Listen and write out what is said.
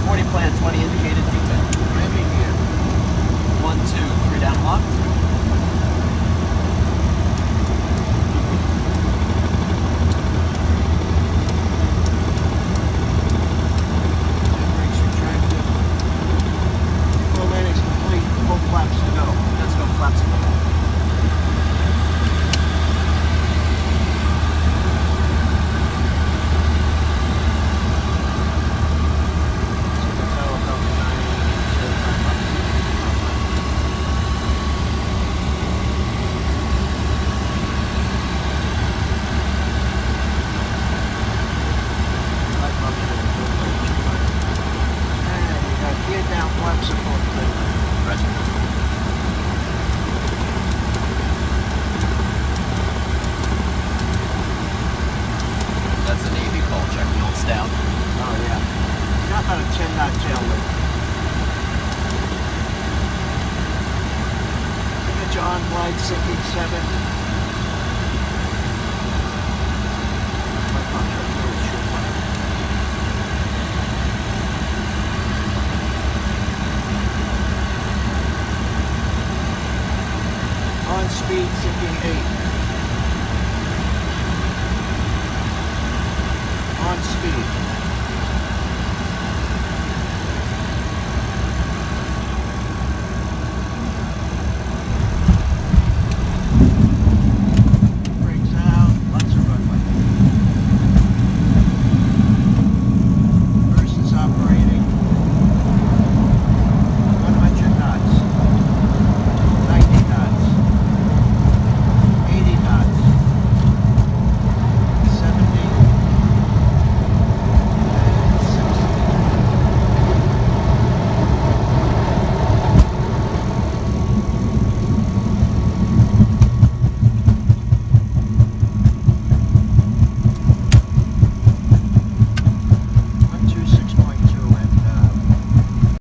40 plan, 20 indicated detail. Maybe here. 1, 2, 3 down locked. Brakes retracted. Full landing's complete. Full flaps to go. Let's go flaps full. That's a Navy call, check the old stout. Oh yeah. Got about a 10 knot tail lift. Image on, glide sinking 7. My contract really should fire. On speed sinking 8.